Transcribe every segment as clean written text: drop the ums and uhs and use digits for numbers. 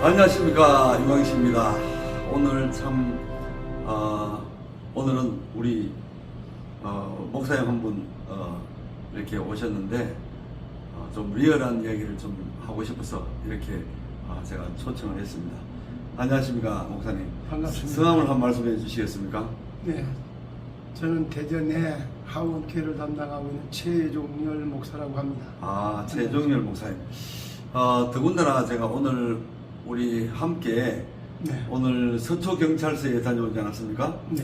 안녕하십니까, 이광식입니다. 오늘 참 오늘은 우리 목사님 한 분 이렇게 오셨는데 좀 리얼한 이야기를 좀 하고 싶어서 이렇게 제가 초청을 했습니다. 안녕하십니까, 목사님. 반갑습니다. 성함을 한 말씀해 주시겠습니까? 네, 저는 대전에 하원교회를 담당하고 있는 최종열 목사라고 합니다. 최종열 목사님. 더군다나 제가 오늘 우리 함께 네. 오늘 서초경찰서에 다녀오지 않았습니까? 네,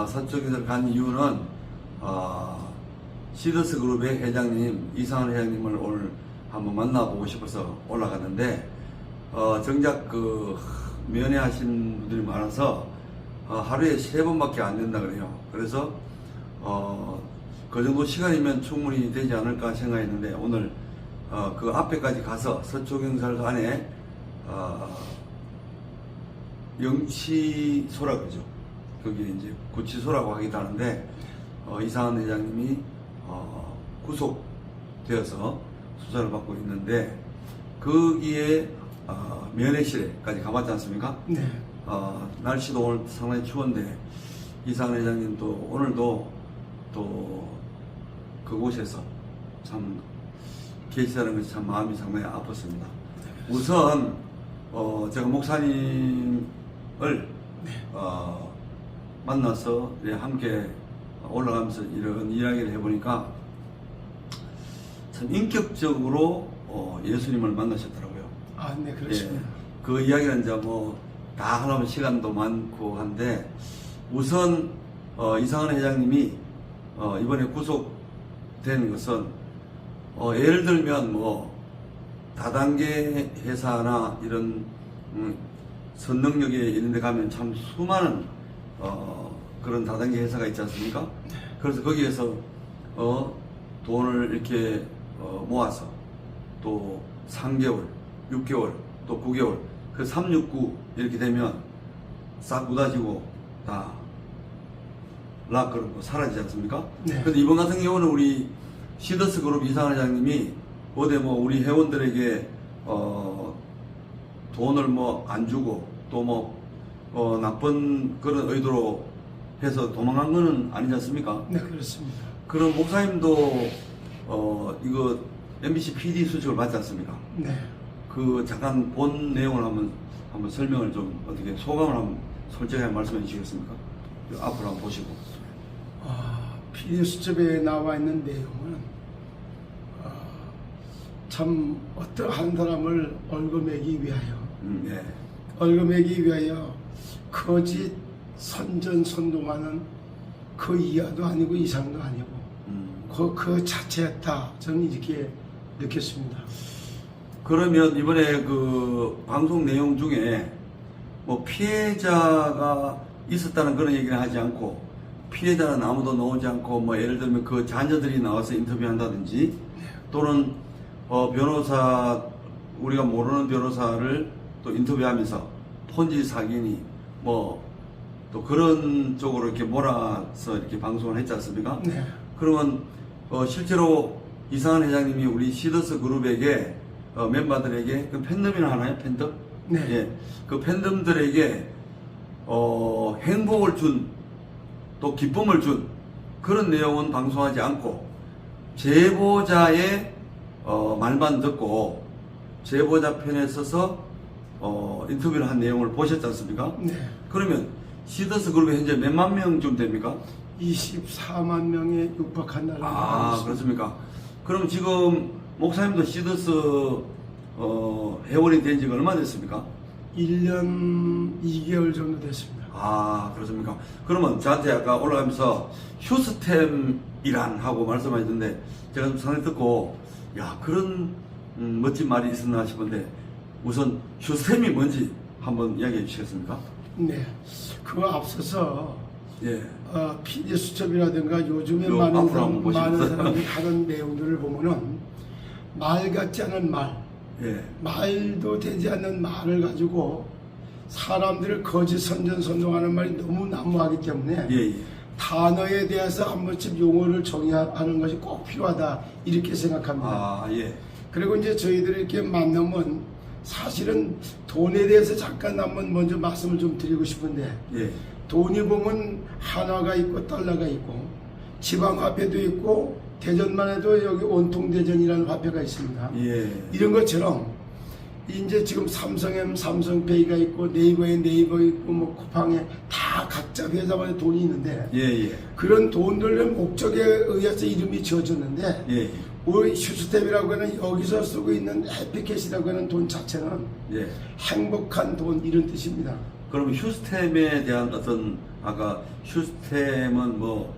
서초경찰 간 이유는 시더스 그룹의 회장님 이상한 회장님을 오늘 한번 만나보고 싶어서 올라갔는데 정작 그 면회하신 분들이 많아서 하루에 3번밖에 안 된다 그래요. 그래서 그 정도 시간이면 충분히 되지 않을까 생각했는데 오늘 그 앞에까지 가서 서초경찰서 안에 영치소라 그러죠. 거기 이제 구치소라고 하기도 하는데 이상한 회장님이 구속되어서 수사를 받고 있는데 거기에 면회실에까지 가봤지 않습니까? 네, 날씨도 오늘 상당히 추운데 이상한 회장님도 오늘도 또 그곳에서 참 계시다는 것이 참 마음이 상당히 아팠습니다. 우선 제가 목사님을 만나서 함께 올라가면서 이런 이야기를 해보니까 참 인격적으로 예수님을 만나셨더라고요. 네, 그렇습니다. 예, 그 이야기는 이제 뭐 다 하려면 시간도 많고 한데 우선 이상한 회장님이 이번에 구속된 것은 예를 들면 뭐 다단계 회사나 이런 선능력에 있는 데 가면 참 수많은 그런 다단계 회사가 있지 않습니까? 그래서 거기에서 돈을 이렇게 모아서 또 3개월, 6개월, 또 9개월, 그 369 이렇게 되면 싹 굳어지고 다 락그러고 사라지지 않습니까? 네. 그런데 이번 같은 경우는 우리 시더스 그룹 이상한 회장님이 어디 뭐 우리 회원들에게 돈을 뭐 안 주고 또 뭐 나쁜 그런 의도로 해서 도망간 거는 아니지 않습니까? 네, 그렇습니다. 그럼 목사님도 이거 MBC PD 수첩을 받지 않습니까? 네, 그 잠깐 본 내용을 한번 설명을 좀 어떻게 소감을 한번 솔직하게 말씀해 주시겠습니까? 앞으로 한번 보시고. PD 수첩에 나와 있는 내용은 참 어떠한 사람을 얽어매기 위하여 네. 얽어매기 위하여 거짓 선전선동하는 그 이하도 아니고 이상도 아니고 그 자체였다. 저는 이렇게 느꼈습니다. 그러면 이번에 그 방송 내용 중에 뭐 피해자가 있었다는 그런 얘기는 하지 않고 피해자는 아무도 나오지 않고 뭐 예를 들면 그 자녀들이 나와서 인터뷰한다든지 또는 변호사 우리가 모르는 변호사를 또 인터뷰하면서 폰지 사기니 뭐 또 그런 쪽으로 이렇게 몰아서 이렇게 방송을 했지 않습니까? 네. 그러면 실제로 이상한 회장님이 우리 시더스 그룹에게 멤버들에게 그 팬덤이나 하나요? 팬덤? 네. 예. 그 팬덤들에게 행복을 준 또 기쁨을 준 그런 내용은 방송하지 않고 제보자의 말만 듣고 제보자 편에 서서 인터뷰를 한 내용을 보셨지 않습니까? 네. 그러면 시더스 그룹에 현재 몇만 명쯤 됩니까? 24만 명에 육박한다는 거 그렇습니까? 그럼 지금 목사님도 시더스 회원이 된 지가 얼마 됐습니까? 1년 2개월 정도 됐습니다. 그렇습니까? 그러면 저한테 아까 올라가면서 휴스템이란 하고 말씀하셨는데 제가 좀 상당히 듣고 야 그런 멋진 말이 있었나 싶은데 우선 휴스템이 뭔지 한번 이야기해 주시겠습니까? 네. 그거 앞서서 예. PD 수첩이라든가 요즘에 요 많은 앞으로 한번 보시면서. 사람들이 하는 내용들을 보면은 말 같지 않은 말, 예. 말도 되지 않는 말을 가지고 사람들을 거짓 선전선동하는 말이 너무 난무하기 때문에 예. 단어에 대해서 한 번쯤 용어를 정의하는 것이 꼭 필요하다 이렇게 생각합니다. 예. 그리고 이제 저희들이 이렇게 만나면 사실은 돈에 대해서 잠깐 한번 먼저 말씀을 좀 드리고 싶은데 예. 돈이 보면 한화가 있고 달러가 있고 지방화폐도 있고 대전만 해도 여기 온통대전이라는 화폐가 있습니다. 예. 이런 것처럼 이제 지금 삼성에 삼성페이가 있고 네이버에 네이버 있고 뭐 쿠팡에 다 각자 회사마다 돈이 있는데 예. 예. 그런 돈들은 목적에 의해서 이름이 지어졌는데 예. 우리 슈스템이라고 하는 여기서 쓰고 있는 해피캣이라고 하는 돈 자체는 예. 행복한 돈 이런 뜻입니다. 그럼 휴스템에 대한 어떤 아까 휴스템은 뭐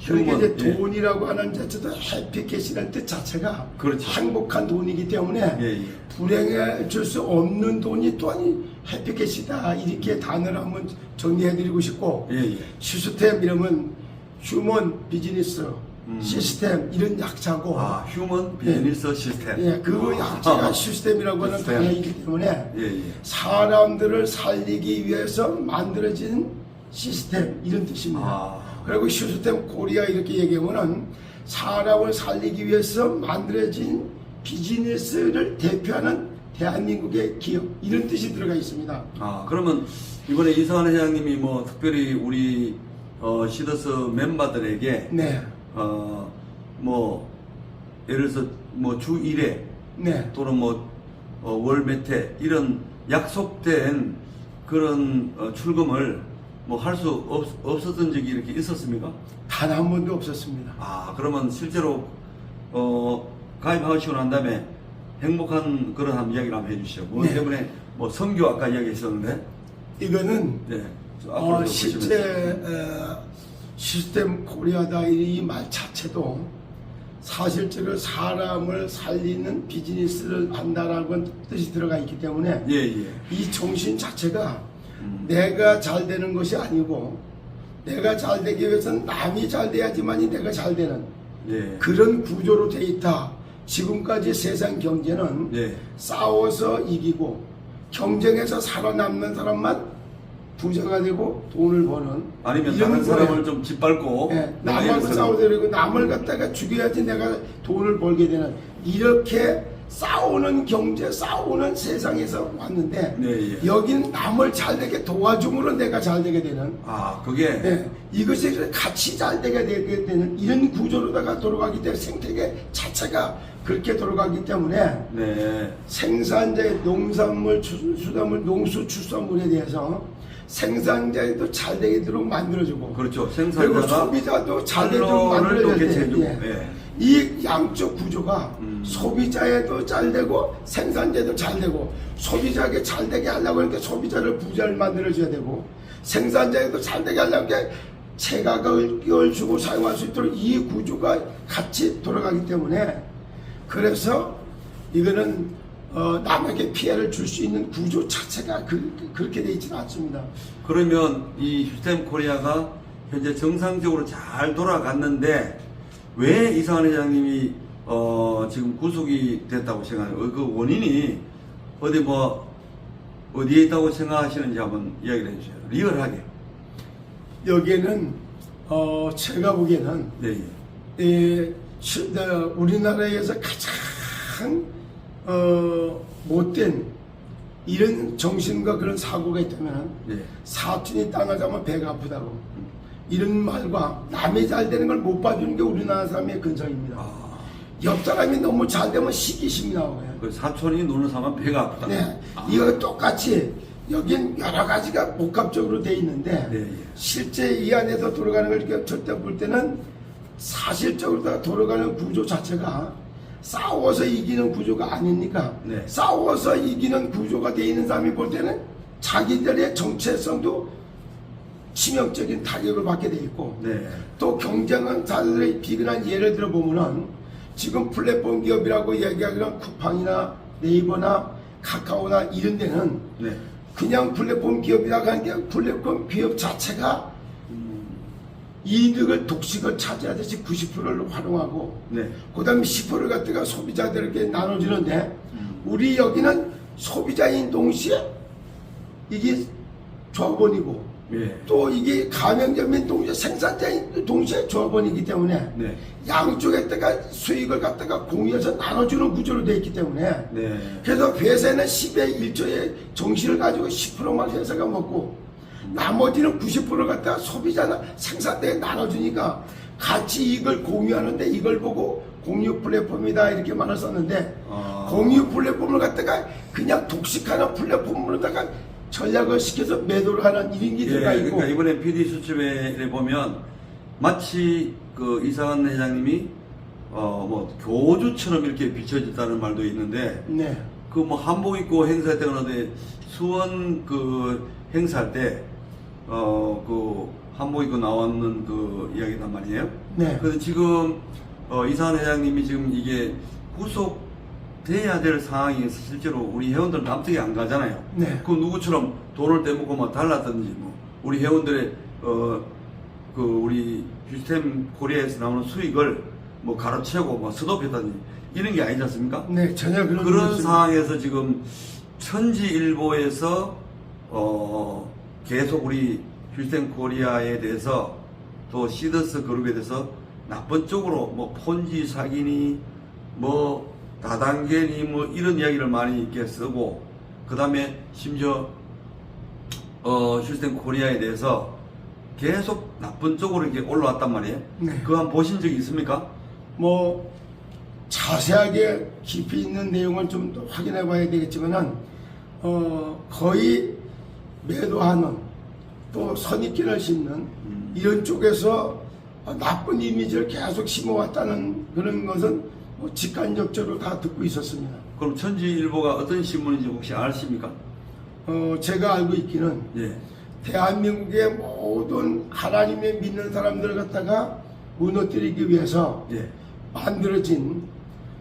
그러니까 이제 예. 돈이라고 하는 자체도 해피캣이라는 뜻 자체가 그렇죠. 행복한 돈이기 때문에 예, 예. 불행해 줄 수 없는 돈이 또한 해피캣이다 이렇게 단어를 한번 정리해드리고 싶고 예, 예. 시스템 이름은 휴먼 비즈니스 시스템 이런 약자고 아, 휴먼 비즈니스 시스템. 예, 그 약자가 아, 시스템이라고 하는 시스템. 단어이기 때문에 예, 예. 사람들을 살리기 위해서 만들어진 시스템 이런 뜻입니다. 아. 그리고 시스템 코리아 이렇게 얘기하면은 사람을 살리기 위해서 만들어진 비즈니스를 대표하는 대한민국의 기업 이런 뜻이 들어가 있습니다. 아, 그러면 이번에 이상한 회장님이 뭐 특별히 우리 시더스 멤버들에게 네, 뭐 예를 들어서 뭐 주 1회 네. 또는 뭐 월 몇 회 이런 약속된 그런 출금을 뭐 할 수 없었던 적이 이렇게 있었습니까? 단 한 번도 없었습니다. 아, 그러면 실제로 가입하시고 난 다음에 행복한 그런 한 이야기를 한번 해주시죠. 뭐 네. 때문에 뭐 선교 아까 이야기했었는데, 이거는 네. 저 앞으로 좀 실제 보시면서. 시스템 코리아다 이 말 자체도 사실적으로 사람을 살리는 비즈니스를 한다라는 뜻이 들어가 있기 때문에 예, 예. 이 정신 자체가 내가 잘 되는 것이 아니고 내가 잘 되기 위해서는 남이 잘 돼야지만이 내가 잘 되는 예. 그런 구조로 돼 있다. 지금까지 세상 경제는 예. 싸워서 이기고 경쟁에서 살아남는 사람만 부자가 되고 돈을 버는 아니면 이런 다른 거예요. 사람을 좀 짓밟고 예, 내가 남하고 예를 들어- 싸우더라도 남을 갖다가 죽여야지 내가 돈을 벌게 되는 이렇게 싸우는 경제 싸우는 세상에서 왔는데 네, 예. 여기는 남을 잘 되게 도와줌으로 내가 잘 되게 되는 아, 그게 예, 이것이 같이 잘 되게 되는 이런 구조로다가 돌아가기 때문에 생태계 자체가 그렇게 돌아가기 때문에 네. 생산자의 농산물, 수산물, 농수축산물에 대해서 생산자에도 잘 되도록 만들어주고 그렇죠. 그리고 생산자가 소비자도 잘 되도록 판로를 또 만들어야 개최해주고. 돼. 예. 이 양쪽 구조가 소비자에도 잘 되고 생산자에도 잘 되고 소비자에게 잘 되게 하려고 하니까 소비자를 부자를 만들어줘야 되고 생산자에도 잘 되게 하려고 하니까 체가격을 주고 사용할 수 있도록 이 구조가 같이 돌아가기 때문에 그래서 이거는 남에게 피해를 줄 수 있는 구조 자체가 그렇게 되어 있지는 않습니다. 그러면 이 휴스템 코리아가 현재 정상적으로 잘 돌아갔는데 왜 이상한 회장님이 지금 구속이 됐다고 생각해요? 그 원인이 어디에 있다고 생각하시는지 한번 이야기를 해주세요. 리얼하게. 여기에는 제가 보기에는 네. 우리나라에서 가장 못된 이런 정신과 그런 사고가 있다면 네. 사촌이 땅을 잡으면 배가 아프다고 이런 말과 남이 잘 되는 걸 못 봐주는 게 우리나라 사람의 근성입니다. 아, 옆 사람이 너무 잘 되면 시기심이 나와요. 그 사촌이 노는 사람 배가 아프다. 네, 이거 똑같이 여긴 여러 가지가 복합적으로 돼 있는데 네, 예. 실제 이 안에서 돌아가는 걸 이렇게 절대 볼 때는 사실적으로 다 돌아가는 구조 자체가 싸워서 이기는 구조가 아니니까 네. 싸워서 이기는 구조가 돼 있는 사람이 볼 때는 자기들의 정체성도 치명적인 타격을 받게 돼 있고 네. 또 경쟁은 자들의 비근한 예를 들어 보면은 지금 플랫폼 기업이라고 얘기하기는 쿠팡이나 네이버나 카카오나 이런 데는 네. 그냥 플랫폼 기업이라고 하는 게 플랫폼 기업 자체가 이득을 독식을 차지하듯이 90%를 활용하고 네. 그 다음에 10%를 갖다가 소비자들에게 나눠주는데 우리 여기는 소비자인 동시에 이게 조합원이고 예. 또 이게 가맹점인 동시에 생산자인 동시에 조합원이기 때문에 네. 양쪽에다가 수익을 갖다가 공유해서 나눠주는 구조로 되어 있기 때문에 네. 그래서 회사는 10의 1조의 정신을 가지고 10%만 회사가 먹고 나머지는 90% 갖다가 소비자나 생산자에 나눠주니까 같이 이익을 공유하는데 이걸 보고 공유 플랫폼이다 이렇게 말을 썼는데 공유 플랫폼을 갖다가 그냥 독식하는 플랫폼으로다가 전략을 시켜서 매도를 하는 이런 게 들어가 있고 그러니까 이번에 PD 수첩에 보면 마치 그 이상한 회장님이 뭐 교주처럼 이렇게 비춰졌다는 말도 있는데 네. 그 뭐 한복 입고 행사할 때가 나는데 수원 그 행사할 때 그 한복 입고 나왔는 그 이야기단 말이에요. 네. 그래서 지금 이상한 회장님이 지금 이게 후속돼야 될 상황이 실제로 우리 회원들은 납득이 안 가잖아요. 네. 그 누구처럼 돈을 떼먹고 막 달랐든지 뭐 우리 회원들의 그 우리 휴스템 코리아에서 나오는 수익을 뭐 가로채고 뭐 스톱했다든지 이런 게 아니지 않습니까? 네, 전혀 그런 그런 상황에서 지금 천지일보에서 계속 우리 휴스템 코리아에 대해서 또 시더스 그룹에 대해서 나쁜 쪽으로 뭐 폰지 사기니 뭐 다단계니 뭐 이런 이야기를 많이 이렇게 쓰고 그 다음에 심지어 휴스템 코리아에 대해서 계속 나쁜 쪽으로 이렇게 올라왔단 말이에요. 네. 그거 한번 보신 적이 있습니까? 뭐 자세하게 깊이 있는 내용을 좀 더 확인해 봐야 되겠지만은 거의 매도하는 또 선입견을 심는 이런 쪽에서 나쁜 이미지를 계속 심어왔다는 그런 것은 뭐 직간접적으로 다 듣고 있었습니다. 그럼 천지일보가 어떤 신문인지 혹시 아십니까? 제가 알고 있기는 예. 대한민국의 모든 하나님의 믿는 사람들을 갖다가 무너뜨리기 위해서 예. 만들어진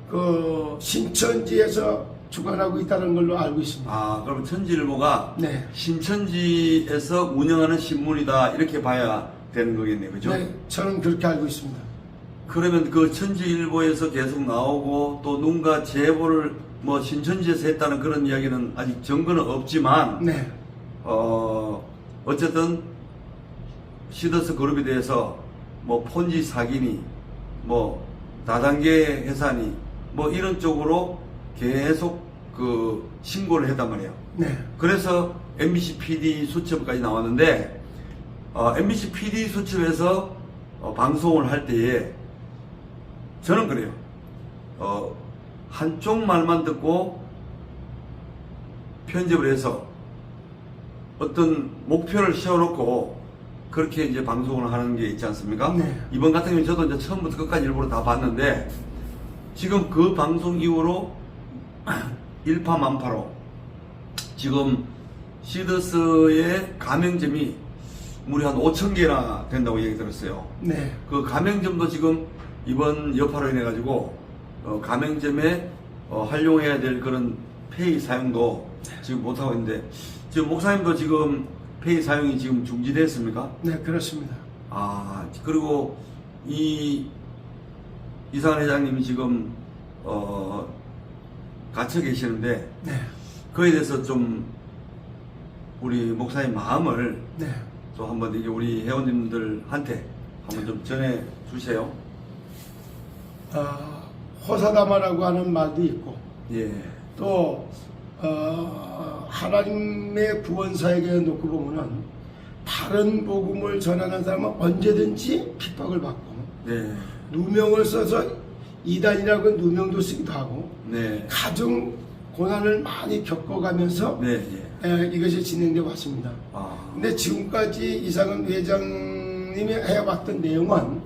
그 신천지에서 주관하고 있다는 걸로 알고 있습니다. 아, 그럼 천지일보가 네. 신천지에서 운영하는 신문이다 이렇게 봐야 되는 거겠네요, 그죠? 네, 저는 그렇게 알고 있습니다. 그러면 그 천지일보에서 계속 나오고 또 누군가 제보를 뭐 신천지에서 했다는 그런 이야기는 아직 증거는 없지만 네, 어쨌든 시더스 그룹에 대해서 뭐 폰지 사기니 뭐 다단계 회사니 뭐 이런 쪽으로 계속 그 신고를 했단 말이에요. 네, 그래서 MBC PD 수첩까지 나왔는데 MBC PD 수첩에서 방송을 할 때에 저는 그래요. 한쪽 말만 듣고 편집을 해서 어떤 목표를 세워놓고 그렇게 이제 방송을 하는 게 있지 않습니까? 네. 이번 같은 경우는 저도 이제 처음부터 끝까지 일부러 다 봤는데 지금 그 방송 이후로 일파만파로 지금 시더스의 가맹점이 무려 한 5,000개나 된다고 얘기 들었어요. 네, 그 가맹점도 지금 이번 여파로 인해 가지고 가맹점에 활용해야 될 그런 페이 사용도 지금 못하고 있는데 지금 목사님도 지금 페이 사용이 지금 중지됐습니까? 네, 그렇습니다. 아, 그리고 이상한 회장님이 지금 갇혀 계시는데 네, 그에 대해서 좀 우리 목사님 마음을 네. 또 한번 이게 우리 회원님들한테 한번 좀 전해 주세요. 호사다마라고 하는 말도 있고 예. 또 하나님의 구원사에게 놓고 보면은 바른 복음을 전하는 사람은 언제든지 핍박을 받고 네. 누명을 써서 이단이라고 누명도 쓰기도 하고 네. 가정 고난을 많이 겪어가면서 네. 예. 이것이 진행되어 왔습니다. 아. 근데 지금까지 이상은 회장님이 해왔던 내용은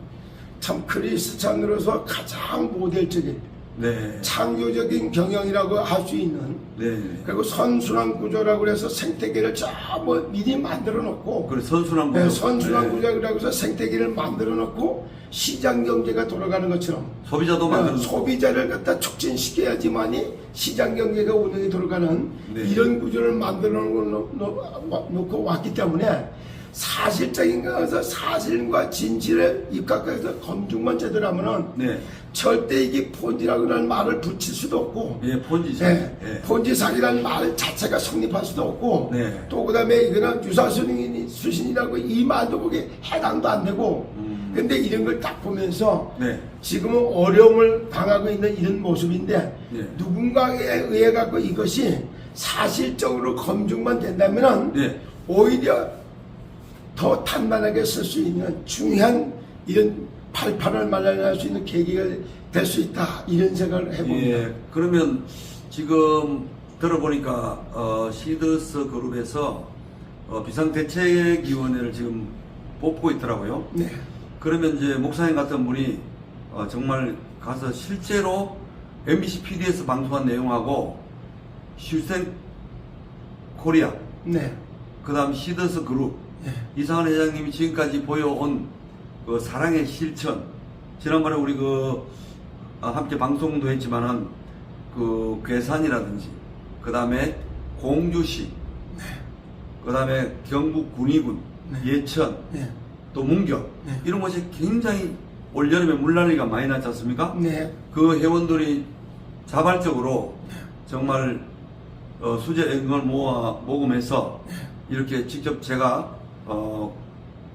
참 크리스찬으로서 가장 모델적인 네. 창조적인 경영이라고 할 수 있는 네. 그리고 선순환 구조라고 해서 생태계를 전부 미리 만들어 놓고 그래 선순환 구조. 선순환 네. 구조라고 해서 생태계를 만들어 놓고 시장 경제가 돌아가는 것처럼 소비자도 만드는 소비자를 갖다 촉진시켜야지만이 시장 경제가 운영이 돌아가는 네. 이런 구조를 만들어 놓고 왔기 때문에 사실적인 것에서 사실과 진실을 입각해서 검증만 제대로 하면은 네. 절대 이게 폰지라고 하는 말을 붙일 수도 없고, 예, 폰지 사기. 네, 예. 폰지 사기라는 말 자체가 성립할 수도 없고, 네. 또 그다음에 이거는 유사수신이라고 이 말도 거기에 해당도 안 되고, 근데 이런 걸 딱 보면서 네. 지금은 어려움을 당하고 있는 이런 모습인데 네. 누군가에 의해 갖고 이것이 사실적으로 검증만 된다면은 네. 오히려 더 탄탄하게 쓸 수 있는 중요한 이런 발판을 마련할 수 있는 계기가 될 수 있다 이런 생각을 해봅니다. 예, 그러면 지금 들어보니까 시더스 그룹에서 비상대책위원회를 지금 뽑고 있더라고요. 네, 그러면 이제 목사님 같은 분이 정말 가서 실제로 MBC PD에서 방송한 내용하고 슈센 코리아, 네, 그 다음 시더스 그룹, 네, 이상한 회장님이 지금까지 보여온 그 사랑의 실천, 지난번에 우리 함께 방송도 했지만은 그 괴산이라든지, 그 다음에 공주시, 그 다음에 경북 군위군, 네. 예천, 네, 또 문경, 네. 이런 곳이 굉장히 올여름에 물난리가 많이 났지 않습니까? 네, 그 회원들이 자발적으로 정말 수제 연금을 모금해서 이렇게 직접 제가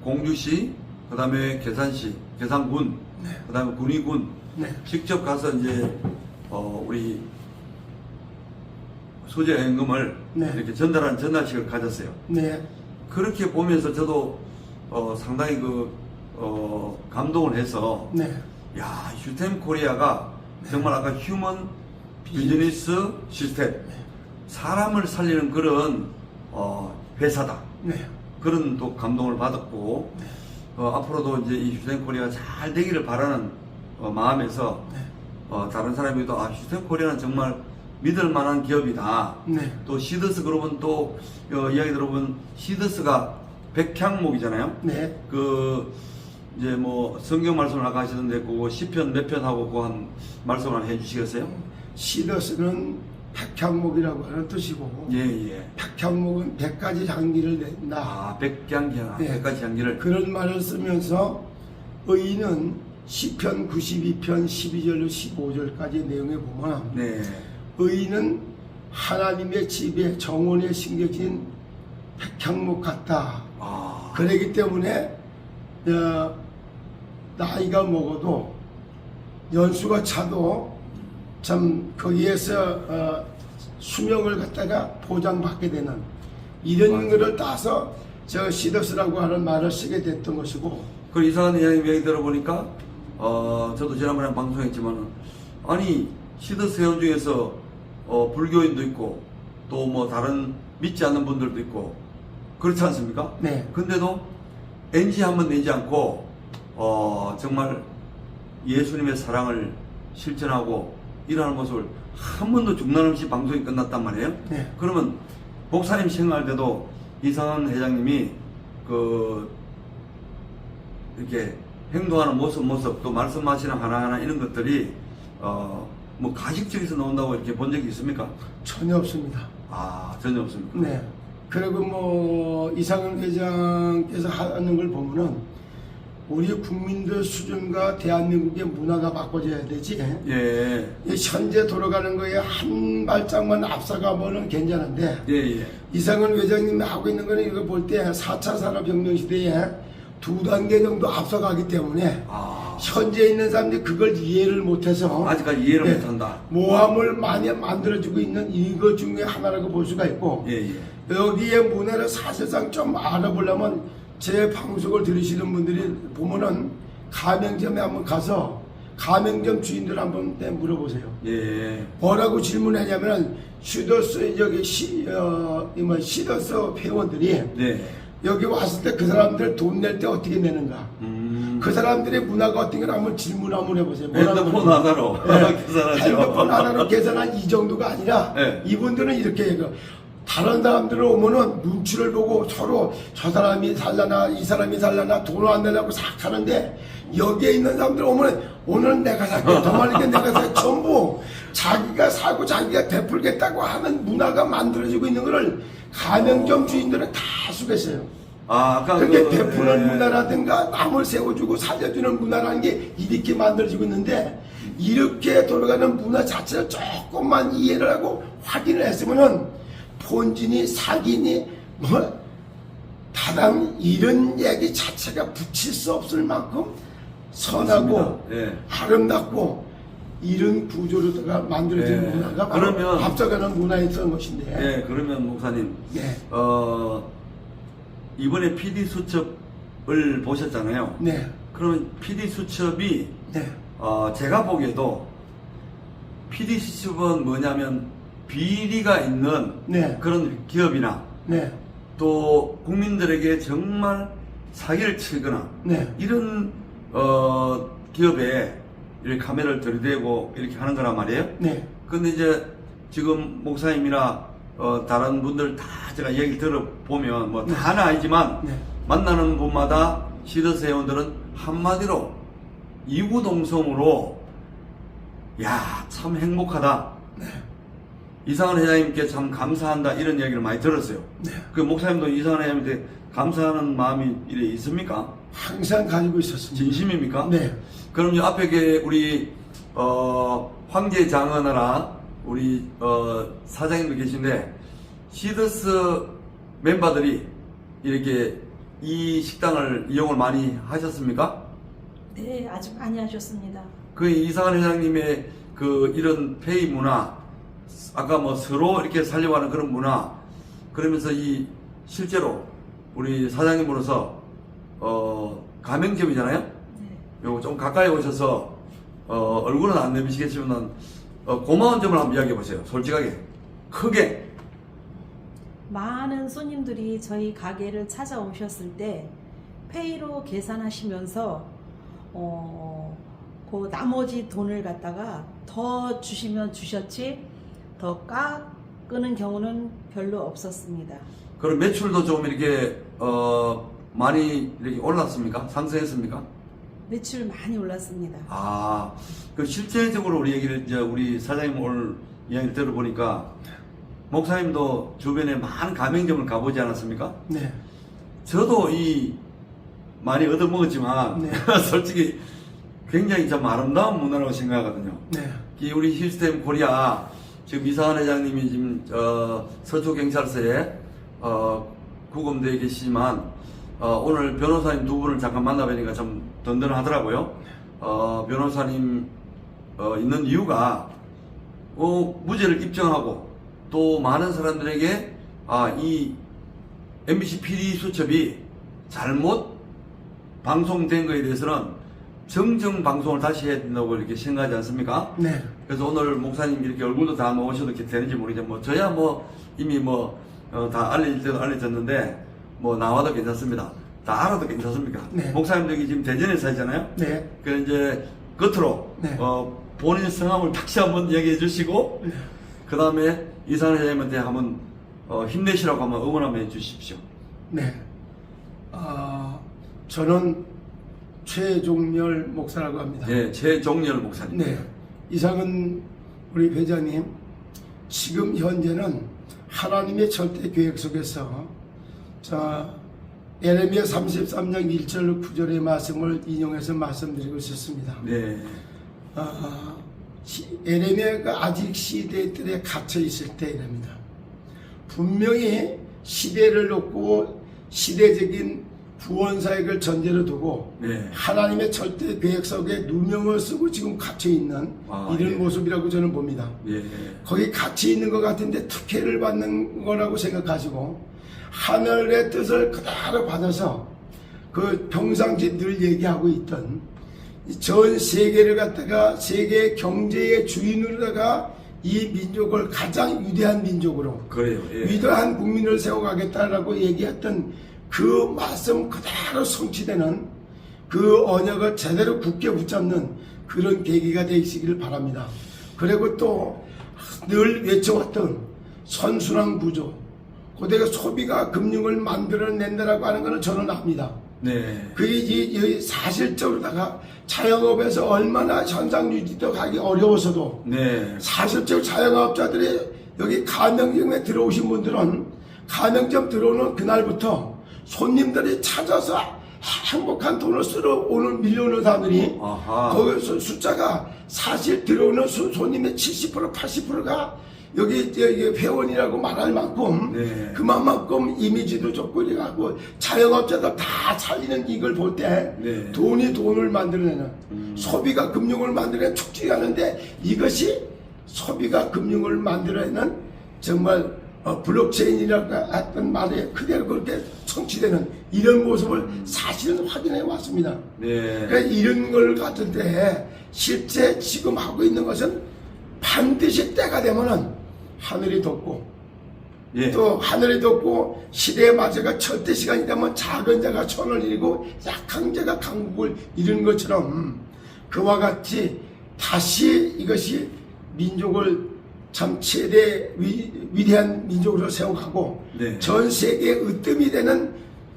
공주시, 그 다음에 계산시, 계산군, 네. 그 다음에 군위군 네. 직접 가서 이제 우리 수제 연금을 네. 이렇게 전달하는 전달식을 가졌어요. 네, 그렇게 보면서 저도 상당히 감동을 해서 네, 야, 슈템 코리아가 정말 아까 휴먼 비즈니스 시스템, 사람을 살리는 그런 회사다. 네, 그런 또 감동을 받았고 앞으로도 이제 이 슈템 코리아가 잘 되기를 바라는 마음에서 다른 사람들도 슈템 코리아는 정말 믿을 만한 기업이다. 네, 또 시더스 그룹은 또 이야기 들어보면 시더스가 백향목이잖아요. 네. 이제 뭐 성경 말씀을 아까 하시던데 그거 시편 몇 편 하고 그거 한 말씀을 해주시겠어요? 시더스는 백향목이라고 하는 뜻이고, 예예. 백향목은 100가지 향기를 낸다. 아, 백향기야. 네. 100가지 향기를. 그런 말을 쓰면서 의인은 시편 92편 12절로 15절까지 내용에 보면 네. 의인은 하나님의 집에 정원에 심겨진 백향목 같다. 아. 그러기 때문에 나이가 먹어도 연수가 차도 참 거기에서 수명을 갖다가 보장받게 되는 이런 맞아요. 거를 따서 저 시더스라고 하는 말을 쓰게 됐던 것이고, 그 이상한 이야기 들어보니까 저도 지난번에 방송했지만 아니 시더스 회원 중에서 불교인도 있고 또 뭐 다른 믿지 않는 분들도 있고 그렇지 않습니까? 네. 근데도 NG 한번 내지 않고 정말 예수님의 사랑을 실천하고 일하는 모습을 한 번도 중단없이 방송이 끝났단 말이에요. 네. 그러면 목사님 생활 때도 이상한 회장님이 이렇게 행동하는 모습 또 말씀하시는 하나하나 이런 것들이 뭐 가식적에서 나온다고 이렇게 본 적이 있습니까? 전혀 없습니다. 아, 전혀 없습니까? 네. 그리고 뭐 이상은 회장께서 하는 걸 보면은 우리 국민들 수준과 대한민국의 문화가 바꿔져야 되지. 예, 현재 돌아가는 거에 한 발짝만 앞서가면은 괜찮은데, 예. 이상은 회장님이 하고 있는 거는 이거 볼 때 4차 산업혁명 시대에 2단계 정도 앞서가기 때문에 아, 현재 있는 사람들이 그걸 이해를 못해서 아직까지 이해를 네, 못한다. 모함을 많이 만들어주고 있는 이것 중에 하나라고 볼 수가 있고, 예. 여기에 문화를 사실상 좀 알아보려면 제 방송을 들으시는 분들이 보면은 가맹점에 한번 가서 가맹점 주인들 한번 물어보세요. 예. 뭐라고 질문하냐면은 시더스 시더스 회원들이 네. 여기 왔을 때 그 사람들 돈 낼 때 어떻게 내는가? 그 사람들의 문화가 어떤가 한번 질문 한번 해보세요. 핸드폰 하나로 계산하죠. 핸드폰 하나로 계산한 이 정도가 아니라 네. 이분들은 이렇게 얘기해요. 다른 사람들은 오면은 눈치를 보고 서로 저 사람이 살려나 이 사람이 살려나 돈을 안 내려고 싹 하는데, 여기에 있는 사람들 오면은 오늘은 내가 살게 더 많이 게 내가 살게 전부 자기가 사고 자기가 베풀겠다고 하는 문화가 만들어지고 있는 거를 가맹점 주인들은 다 수겠어요. 아까 그렇게 그, 베푸는 예. 문화라든가 남을 세워주고 살려주는 문화라는 게 이렇게 만들어지고 있는데 이렇게 돌아가는 문화 자체를 조금만 이해를 하고 확인을 했으면은 본진이 사기니 뭐 다당 이런 얘기 자체가 붙일 수 없을 만큼 선하고 맞습니다. 예. 아름답고 이런 구조로다가 만들어진 예. 문화가 바로 그러면- 앞서가는 문화였던 것인데 예, 그러면 목사님, 네. 이번에 PD 수첩을 보셨잖아요. 네. 그러면 PD 수첩이 네. 제가 보기에도 PD 수첩은 뭐냐면 비리가 있는 네. 그런 기업이나 네. 또 국민들에게 정말 사기를 치거나 네. 이런 기업에 이렇게 카메라를 들이대고 이렇게 하는 거란 말이에요. 네. 근데 이제 지금 목사님이나 다른 분들 다 제가 얘기를 들어보면 뭐 다는 아니지만 네. 만나는 분마다 시더스 회원들은 한마디로 이구동성으로 야 참 행복하다. 네. 이상한 회장님께 참 감사한다 이런 얘기를 많이 들었어요. 네. 그 목사님도 이상한 회장님한테 감사하는 마음이 이래 있습니까? 항상 가지고 있었습니다. 진심입니까? 네. 그럼 요 앞에 우리 황제 장언하라 우리 사장님도 계신데 시더스 멤버들이 이렇게 이 식당을 이용을 많이 하셨습니까? 네, 아주 많이 하셨습니다. 그 이상한 회장님의 그 이런 페이 문화, 아까 뭐 서로 이렇게 살려가는 그런 문화, 그러면서 이 실제로 우리 사장님으로서 가맹점이잖아요. 네. 요거 좀 가까이 오셔서 얼굴은 안 내미시겠지만 고마운 점을 한번 이야기해 보세요. 솔직하게 크게. 많은 손님들이 저희 가게를 찾아오셨을 때 페이로 계산하시면서 그 나머지 돈을 갖다가 더 주시면 주셨지 더 깎는 경우는 별로 없었습니다. 그럼 매출도 좀 이렇게 많이 이렇게 올랐습니까? 상승했습니까? 매출 많이 올랐습니다. 아, 그 실제적으로 우리 얘기를 이제 우리 사장님 오늘 이야기를 들어보니까 목사님도 주변에 많은 가맹점을 가보지 않았습니까? 네. 저도 많이 얻어먹었지만 네. 솔직히 굉장히 좀 아름다운 문화라고 생각하거든요. 네. 이 우리 힐스템 코리아 지금 이상한 회장님이 지금 서초경찰서에 구금되어 계시지만 오늘 변호사님 두 분을 잠깐 만나뵈니까 좀 든든하더라고요. 변호사님 있는 이유가 무죄를 입증하고 또 많은 사람들에게 이 MBC PD 수첩이 잘못 방송된 거에 대해서는 정정 방송을 다시 해야 된다고 이렇게 생각하지 않습니까? 네. 그래서 오늘 목사님 이렇게 얼굴도 다 모셔도 이렇게 되는지 모르겠지만 뭐 저야 뭐 이미 다 알려질 때도 알려졌는데 뭐 나와도 괜찮습니다. 다 알아도 괜찮습니까? 네. 목사님도 여기 지금 대전에 사시잖아요. 네. 그 이제 겉으로 네. 본인 성함을 다시 한번 얘기해 주시고 네. 그 다음에 이상한 회장님한테 한번 힘내시라고 한번 응원 한번 해주십시오. 네. 저는 최종렬 목사라고 합니다. 네, 최종렬 목사님. 네. 이상은 우리 회장님, 지금 현재는 하나님의 절대 계획 속에서 예레미야 33장 1절 9절의 말씀을 인용해서 말씀드리고 있었습니다. 네. 예레미야가 아직 시대의 뜰에 갇혀 있을 때입니다. 분명히 시대를 놓고 시대적인 구원사역을 전제로 두고 네. 하나님의 절대 계획 속에 누명을 쓰고 지금 갇혀 있는 이런 예. 모습이라고 저는 봅니다. 예. 거기 갇혀 있는 것 같은데 특혜를 받는 거라고 생각하시고 하늘의 뜻을 그대로 받아서 그 평상시 늘 얘기하고 있던 전 세계를 갖다가 세계 경제의 주인으로다가 이 민족을 가장 위대한 민족으로 그래요. 예. 위대한 국민을 세워가겠다라고 얘기했던 그 말씀 그대로 성취되는 그 언약을 제대로 굳게 붙잡는 그런 계기가 되시기를 바랍니다. 그리고 또 늘 외쳐왔던 선순환 구조, 고대가 소비가 금융을 만들어낸다라고 하는 것은 저는 압니다. 네. 그게 사실적으로다가 자영업에서 얼마나 현상 유지도 가기 어려워서도 네. 사실적으로 자영업자들이 여기 가맹점에 들어오신 분들은 가맹점 들어오는 그날부터 손님들이 찾아서 행복한 돈을 쓰러 오는 밀려오는 사람들이 아하. 거기서 숫자가 사실 들어오는 손님의 70% 80%가 여기 회원이라고 말할 만큼 네. 그만큼 이미지도 좋고 이래갖고 자영업자들 다 살리는 이걸 볼 때 네. 돈이 돈을 만들어내는 소비가 금융을 만들어내는 축제가 하는데 이것이 소비가 금융을 만들어내는 정말 블록체인이라고 했던 말에 그대로 그렇게 성취되는 이런 모습을 사실은 확인해 왔습니다. 네. 그러니까 이런 걸 가졌는데 실제 지금 하고 있는 것은 반드시 때가 되면은 하늘이 돋고 예. 또 하늘이 돋고 시대의 마저가 절대 시간이 되면 작은 자가 천을 이루고 약한 자가 강국을 이루는 것처럼 그와 같이 다시 이것이 민족을 참 최대 위대한 민족으로 세워가고 네. 전 세계의 으뜸이 되는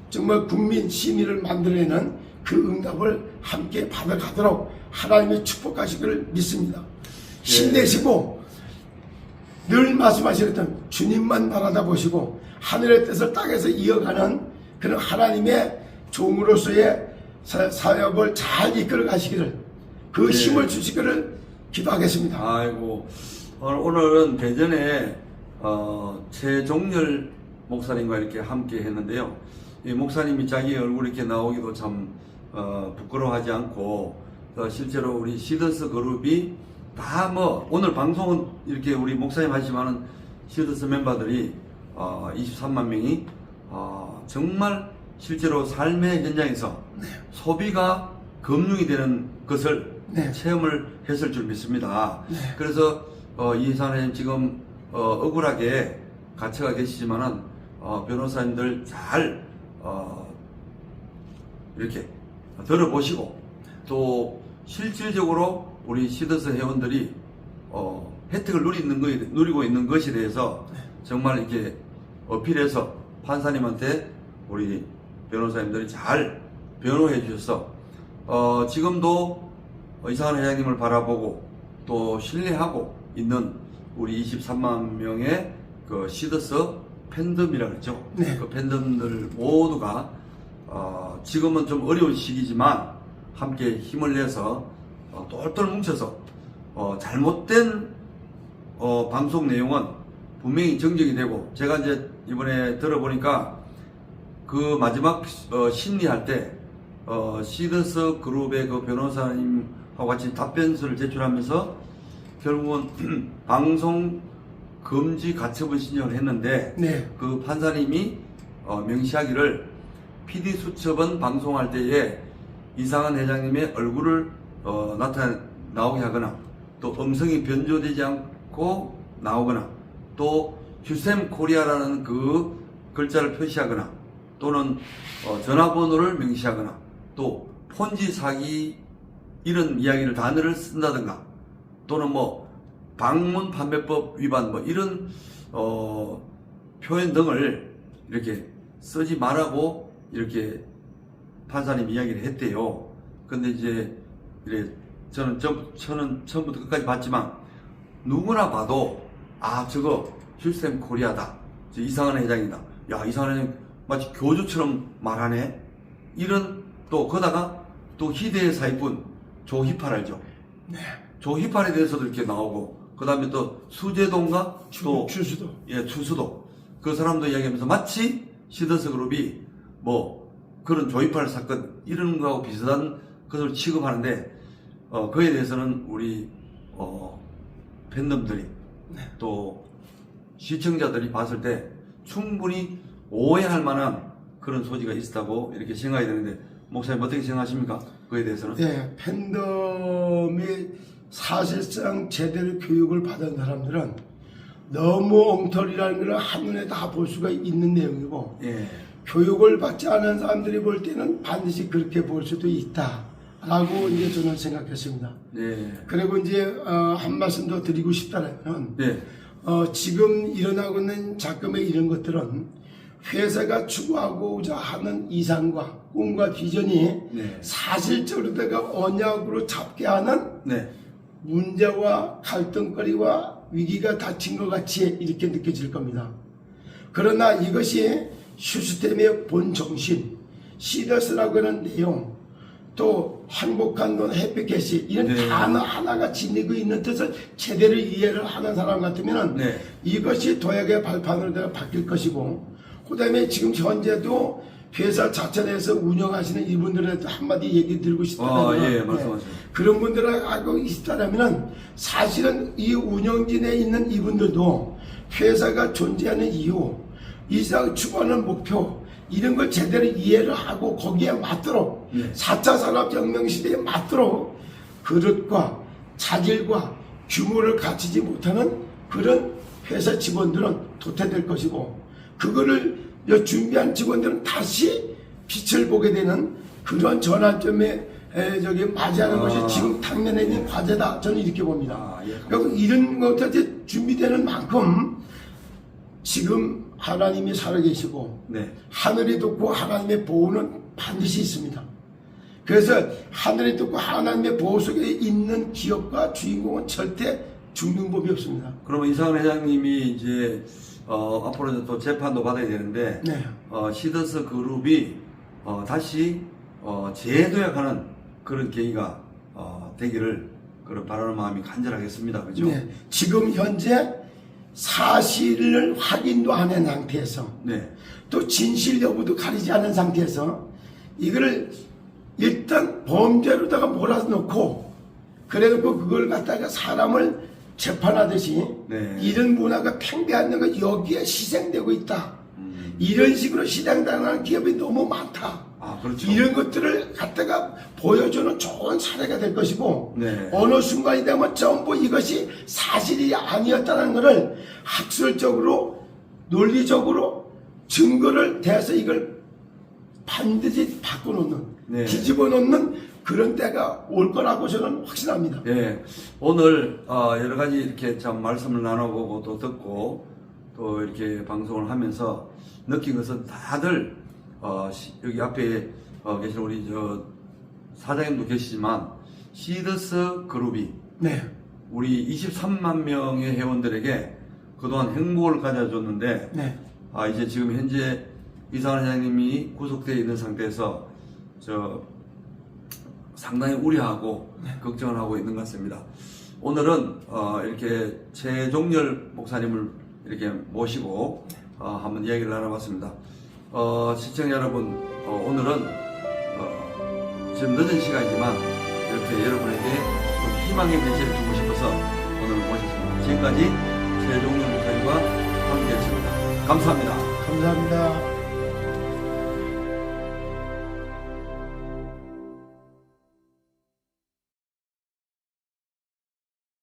정말 국민 시민을 만들어내는 그 응답을 함께 받아가도록 하나님의 축복하시기를 믿습니다. 힘내시고 늘 말씀하셨던 주님만 바라다 보시고 하늘의 뜻을 땅에서 이어가는 그런 하나님의 종으로서의 사역을 잘 이끌어 가시기를 그 네. 힘을 주시기를 기도하겠습니다. 아이고, 오늘은 대전에 최종열 목사님과 이렇게 함께 했는데요. 이 목사님이 자기 얼굴 이렇게 나오기도 참 부끄러워하지 않고 실제로 우리 시더스 그룹이 다 오늘 방송은 이렇게 우리 목사님 하시지만은 시더스 멤버들이 23만 명이 정말 실제로 삶의 현장에서 소비가 금융이 되는 것을 네. 체험을 했을 줄 믿습니다. 네. 그래서 이사님 지금 억울하게 갇혀가 계시지만은 변호사님들 잘 이렇게 들어보시고 또 실질적으로 우리 시더스 회원들이 혜택을 누리고 있는 것에 대해서 정말 이렇게 어필해서 판사님한테 우리 변호사님들이 잘 변호해 주셔서 지금도 이상한 회장님을 바라보고 또 신뢰하고 있는 우리 23만 명의 그 시더스 팬덤이라 그랬죠. 네. 그 팬덤들 모두가 지금은 좀 어려운 시기지만 함께 힘을 내서 똘똘 뭉쳐서 잘못된 방송 내용은 분명히 정정이 되고 제가 이제 이번에 들어보니까 그 마지막 심리할 때 시더스 그룹의 그 변호사님하고 같이 답변서를 제출하면서 결국은 방송 금지 가처분 신청을 했는데 네. 그 판사님이 명시하기를 PD 수첩은 방송할 때에 이상한 회장님의 얼굴을 나오게 하거나 또 음성이 변조되지 않고 나오거나 또 휴샘 코리아라는 그 글자를 표시하거나 또는 전화번호를 명시하거나 또 폰지 사기 이런 이야기를 단어를 쓴다든가 또는 방문 판매법 위반 이런 표현 등을 이렇게 쓰지 말라고 이렇게 판사님 이야기를 했대요. 근데 이제 저는 처음부터 끝까지 봤지만 누구나 봐도 저거 휴샘 코리아다. 이상한 회장이다. 야, 이상한 회장 마치 교주처럼 말하네. 이런 또 거다가 또 희대의 사기꾼 조희팔 알죠? 네. 조희팔에 대해서도 이렇게 나오고 그 다음에 또 수재동과 또 추수도. 예, 추수도 그 사람도 이야기하면서 마치 시더스 그룹이 그런 조희팔 사건 이런 거하고 비슷한 것을 취급하는데 그에 대해서는 우리 팬덤들이 또 시청자들이 봤을 때 충분히 오해할 만한 그런 소지가 있었다고 이렇게 생각이 되는데 목사님 어떻게 생각하십니까? 그에 대해서는? 네, 팬덤이 사실상 제대로 교육을 받은 사람들은 너무 엉터리라는 걸 한눈에 다 볼 수가 있는 내용이고 예. 교육을 받지 않은 사람들이 볼 때는 반드시 그렇게 볼 수도 있다라고 이제 저는 생각했습니다. 예. 그리고 이제 한 말씀 더 드리고 싶다면 예. 지금 일어나고 있는 작금의 이런 것들은 회사가 추구하고자 하는 이상과 꿈과 비전이 네. 사실적으로 내가 언약으로 잡게 하는 네. 문제와 갈등거리와 위기가 닥친 것 같이 이렇게 느껴질 겁니다. 그러나 이것이 시스템의 본 정신, 시더스라고 하는 내용, 또 행복한 돈, 해피캐시 이런 네. 단어 하나가 지니고 있는 뜻을 제대로 이해를 하는 사람 같으면 네. 이것이 도약의 발판으로 내가 바뀔 것이고, 그 다음에 지금 현재도 회사 자체에서 운영하시는 이분들한테 한마디 얘기 드리고 싶다면 예, 말씀하세요. 그런 분들을 알고 있다면 사실은 이 운영진에 있는 이분들도 회사가 존재하는 이유, 이상 추구하는 목표 이런 걸 제대로 이해를 하고 거기에 맞도록 네. 4차 산업혁명 시대에 맞도록 그릇과 자질과 규모를 갖추지 못하는 그런 회사 직원들은 도태될 것이고, 그거를 준비한 직원들은 다시 빛을 보게 되는 그런 전환점에 맞이하는 것이 지금 당면에 있는 과제다, 저는 이렇게 봅니다. 예. 그리고 이런 것들이 준비되는 만큼 지금 하나님이 살아계시고 네. 하늘이 듣고 하나님의 보호는 반드시 있습니다. 그래서 하늘이 듣고 하나님의 보호 속에 있는 기업과 주인공은 절대 죽는 법이 없습니다. 그러면 이상은 회장님이 이제 앞으로 또 재판도 받아야 되는데 네. 시더스 그룹이 다시 재도약하는 그런 계기가 되기를 그런 바라는 마음이 간절하겠습니다. 그죠? 네. 지금 현재 사실을 확인도 안 한 상태에서 네. 또 진실 여부도 가리지 않은 상태에서 이거를 일단 범죄로다가 몰아넣고 그래놓고 그걸 갖다가 사람을 재판하듯이 네. 이런 문화가 팽배하는 거 여기에 희생되고 있다. 이런 식으로 시장당하는 기업이 너무 많다. 아, 그렇죠. 이런 것들을 갖다가 보여주는 좋은 사례가 될 것이고, 네. 어느 순간이 되면 전부 이것이 사실이 아니었다는 것을 학술적으로 논리적으로 증거를 대해서 이걸 반드시 바꿔놓는, 네. 뒤집어 놓는 그런 때가 올 거라고 저는 확신합니다. 예, 오늘 여러 가지 이렇게 참 말씀을 나눠보고 또 듣고 또 이렇게 방송을 하면서 느낀 것은 다들 여기 앞에 계신 우리 사장님도 계시지만 시더스 그룹이 네. 우리 23만 명의 회원들에게 그동안 행복을 가져줬는데 네. 이제 지금 현재 이상한 회장님이 구속되어 있는 상태에서 상당히 우려하고 걱정을 하고 있는 것 같습니다. 오늘은 이렇게 최종열 목사님을 이렇게 모시고 한번 이야기를 나눠봤습니다. 시청자 여러분, 오늘은 지금 늦은 시간이지만 이렇게 여러분에게 좀 희망의 메시지를 주고 싶어서 오늘 모셨습니다. 지금까지 최종열 목사님과 함께했습니다. 감사합니다. 감사합니다.